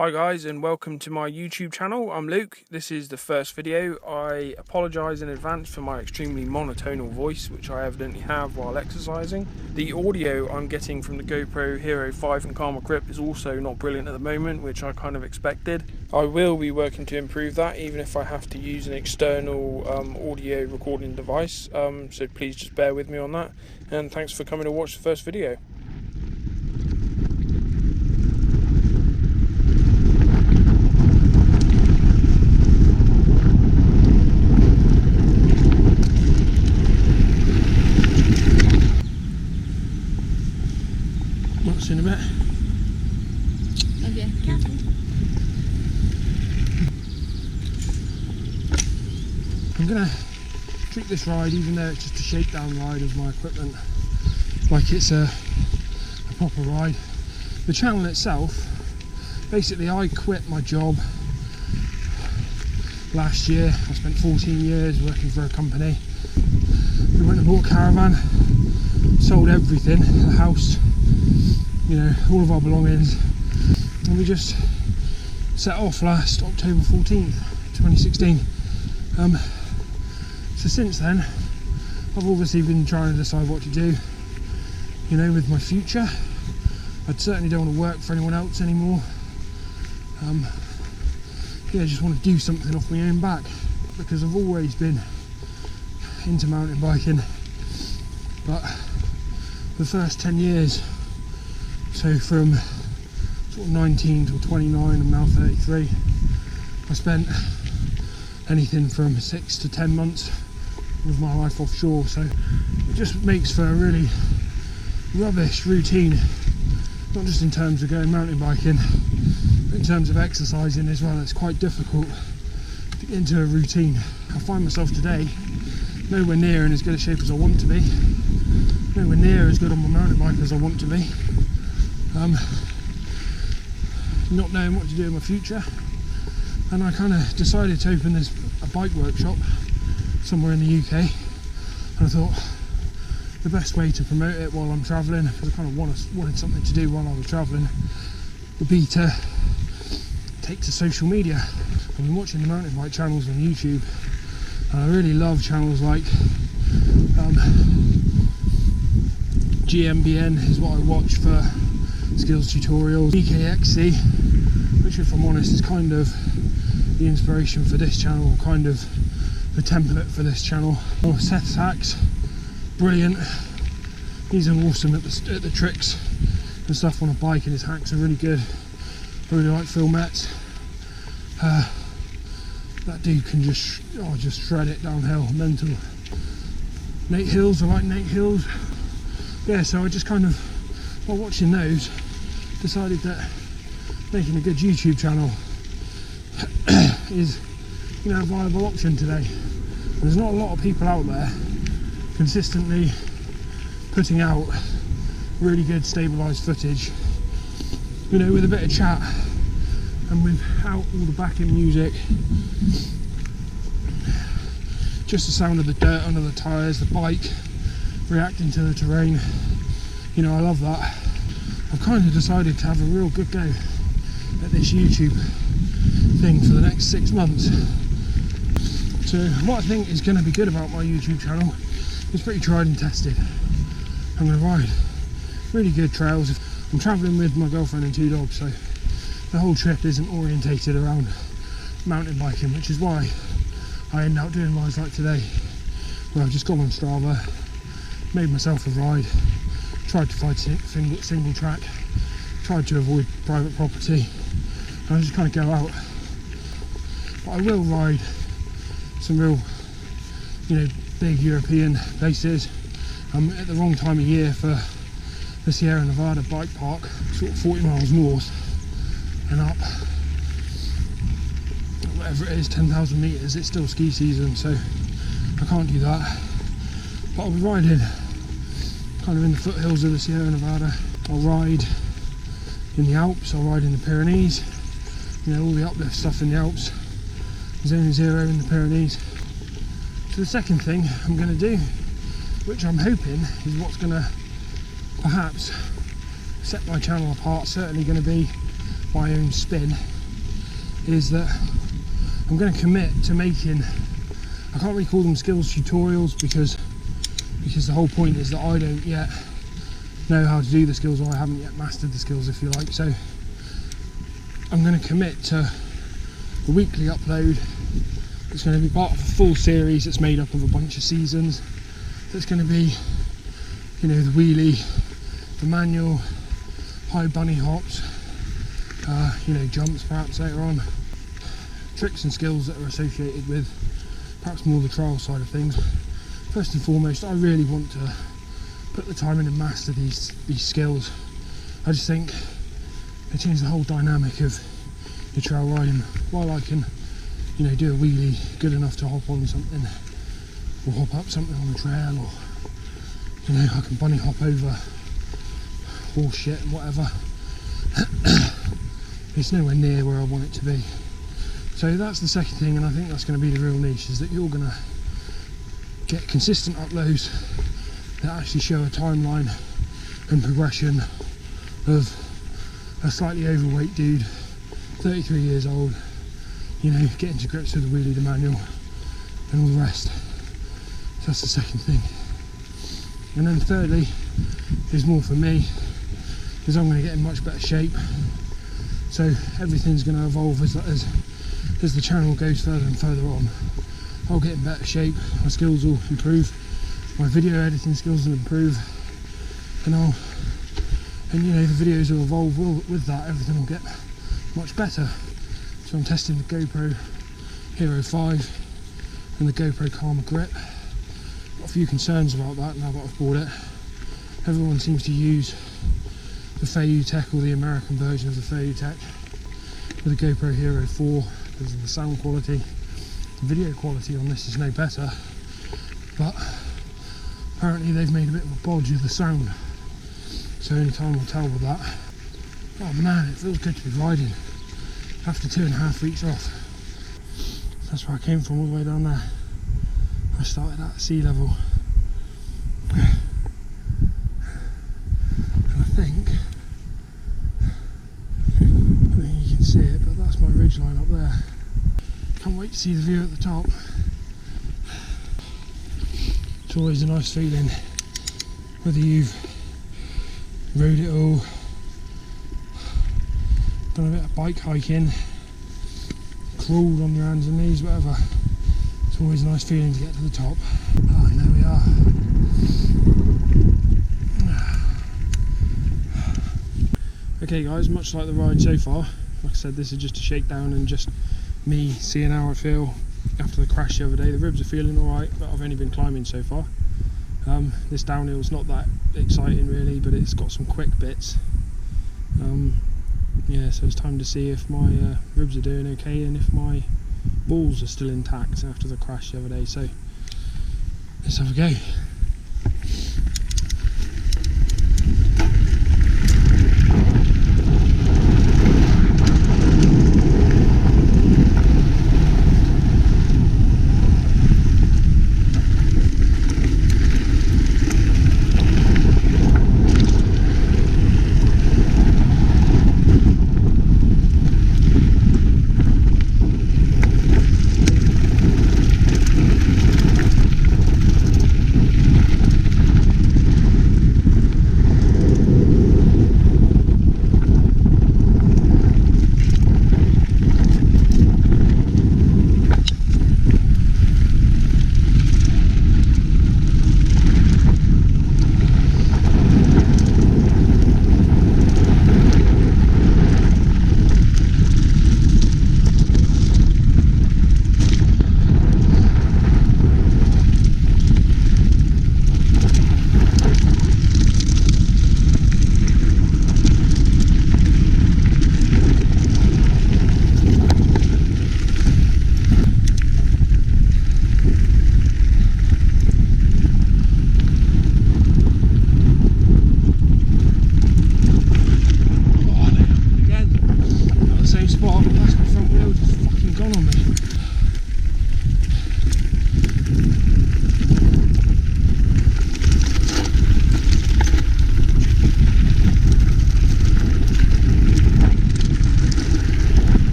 Hi guys, and welcome to my YouTube channel. I'm Luke. This is the first video. I apologise in advance for my extremely monotonal voice, which I evidently have while exercising. The audio I'm getting from the GoPro Hero 5 and Karma Grip is also not brilliant at the moment, which I kind of expected. I will be working to improve that, even if I have to use an external audio recording device, so please just bear with me on that, and thanks for coming to watch the first video. In a bit. Okay, careful. I'm gonna treat this ride, even though it's just a shakedown ride of my equipment, like it's a proper ride. The channel itself, basically I quit my job last year. I spent 14 years working for a company. We went and bought a caravan, sold everything, the house, you know, all of our belongings, and we just set off last October 14th, 2016. So since then, I've obviously been trying to decide what to do, you know, with my future. I certainly don't want to work for anyone else anymore. Yeah, I just want to do something off my own back, because I've always been into mountain biking, but the first 10 years, so from sort of 19 till 29, I'm now 33, I spent anything from 6 to 10 months of my life offshore, so it just makes for a really rubbish routine, not just in terms of going mountain biking, but in terms of exercising as well. It's quite difficult to get into a routine. I find myself today nowhere near in as good a shape as I want to be, nowhere near as good on my mountain bike as I want to be. Not knowing what to do in my future, and I kind of decided to open a bike workshop somewhere in the UK, and I thought the best way to promote it while I'm travelling, because I kind of wanted something to do while I was travelling, would be to take to social media. I've been watching the mountain bike channels on YouTube, and I really love channels like GMBN is what I watch for skills tutorials, EKXC, which, if I'm honest, is kind of the inspiration for this channel, kind of the template for this channel. Oh, Seth's hacks, brilliant. He's awesome at the tricks and stuff on a bike, and his hacks are really good. I really like Phil Metz. That dude can just shred it downhill, mental. Nate Hills, I like Nate Hills. Yeah, so I just kind of, while watching those, decided that making a good YouTube channel is, you know, a viable option today. There's not a lot of people out there consistently putting out really good stabilised footage, you know, with a bit of chat and without all the backing music, just the sound of the dirt under the tyres, the bike reacting to the terrain. You know, I love that. I've kind of decided to have a real good go at this YouTube thing for the next 6 months. So what I think is going to be good about my YouTube channel is pretty tried and tested. I'm going to ride really good trails. I'm travelling with my girlfriend and 2 dogs, so the whole trip isn't orientated around mountain biking, which is why I end up doing rides like today, where I've just gone on Strava, made myself a ride, tried to find single track, tried to avoid private property, and I just kind of go out. But I will ride some real, you know, big European places. I'm at the wrong time of year for the Sierra Nevada bike park, sort of 40 miles north and up, whatever it is, 10,000 metres. It's still ski season, so I can't do that. But I'll be riding kind of in the foothills of the Sierra Nevada. I'll ride in the Alps, I'll ride in the Pyrenees, you know, all the uplift stuff in the Alps. Zone 0 in the Pyrenees. So the second thing I'm going to do, which I'm hoping is what's going to perhaps set my channel apart, certainly going to be my own spin, is that I'm going to commit to making, I can't really call them skills tutorials because the whole point is that I don't yet know how to do the skills, or I haven't yet mastered the skills, if you like. So I'm going to commit to a weekly upload. It's going to be part of a full series that's made up of a bunch of seasons. That's going to be, you know, the wheelie, the manual, high bunny hops, you know, jumps perhaps later on, tricks and skills that are associated with perhaps more the trial side of things. First and foremost, I really want to put the time in and master these skills. I just think they change the whole dynamic of your trail riding. While I can, you know, do a wheelie good enough to hop on something or hop up something on the trail, or, you know, I can bunny hop over horse shit and whatever. It's nowhere near where I want it to be. So that's the second thing, and I think that's going to be the real niche, is that you're going to get consistent uploads that actually show a timeline and progression of a slightly overweight dude, 33 years old, you know, getting to grips with the wheelie, the manual and all the rest. So that's the second thing. And then thirdly is more for me, is I'm going to get in much better shape. So everything's going to evolve as the channel goes further and further on. I'll get in better shape, my skills will improve, my video editing skills will improve, and you know, the videos will evolve with that. Everything will get much better. So I'm testing the GoPro Hero 5 and the GoPro Karma Grip. Got a few concerns about that now that I've bought it. Everyone seems to use the Tech, or the American version of the Tech, with the GoPro Hero 4 because of the sound quality. The video quality on this is no better, but apparently they've made a bit of a bodge of the sound, so only time will tell with that. Oh man, it feels good to be riding after 2.5 weeks off. That's where I came from, all the way down there. I started at sea level, and I think you can see it, but that's my ridge line up there. Can't wait to see the view at the top. It's always a nice feeling, whether you've rode it all, done a bit of bike hiking, crawled on your hands and knees, whatever. It's always a nice feeling to get to the top. Oh, and there we are. Okay guys, much like the ride so far, like I said, this is just a shakedown and just me seeing how I feel after the crash the other day. The ribs are feeling alright, but I've only been climbing so far. This downhill's not that exciting really, but it's got some quick bits. Yeah, so it's time to see if my ribs are doing okay and if my balls are still intact after the crash the other day. So let's have a go.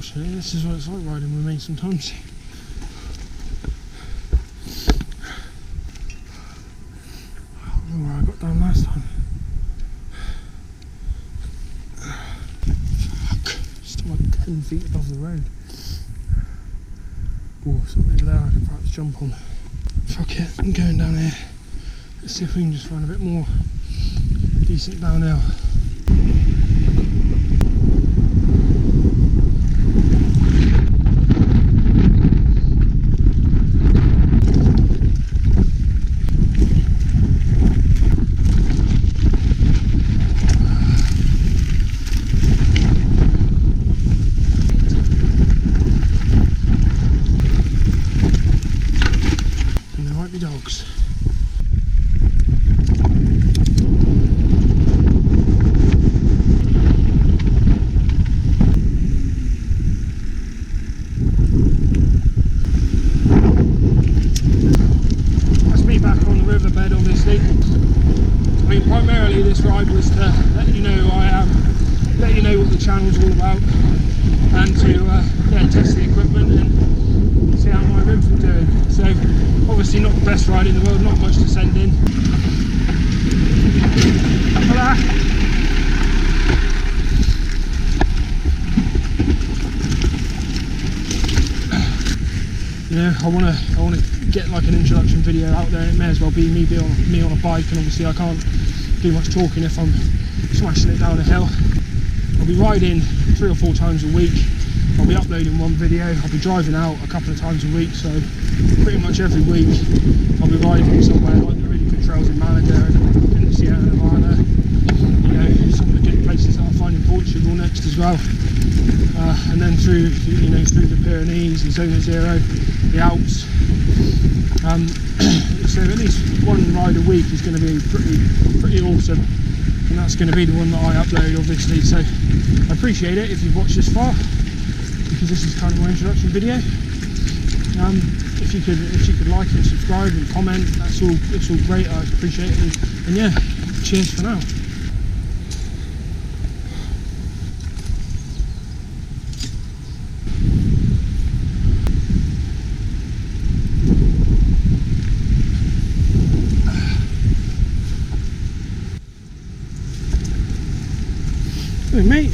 unfortunately, this is what it's like riding with me sometimes. I don't know where I got down last time. Fuck, still like 10 feet above the road. Oh, something over there I could perhaps jump on. Fuck it, I'm going down here. Let's see if we can just find a bit more decent downhill. And there might be dogs. I mean, primarily this ride was to let you know who I am, let you know what the channel's all about, and to test the equipment and see how my ribs were doing. So obviously not the best ride in the world, not much to send in. Hola. You know, I want to get like an introduction video out there. It may as well be me on a bike, and obviously I can't do much talking if I'm smashing it down a hill. I'll be riding 3 or 4 times a week. I'll be uploading one video. I'll be driving out a couple of times a week, so pretty much every week I'll be riding somewhere like the really good trails in Malaga and in Sierra Nevada. You know, some of the good places that I find in Portugal next as well. And then through the Pyrenees, the Zona Zero, the Alps. So at least one ride a week is going to be pretty awesome, and that's going to be the one that I upload, obviously. So I appreciate it if you've watched this far, because this is kind of my introduction video. If you could like and subscribe and comment, it's all great. I appreciate it, and yeah, cheers for now. Hey mate.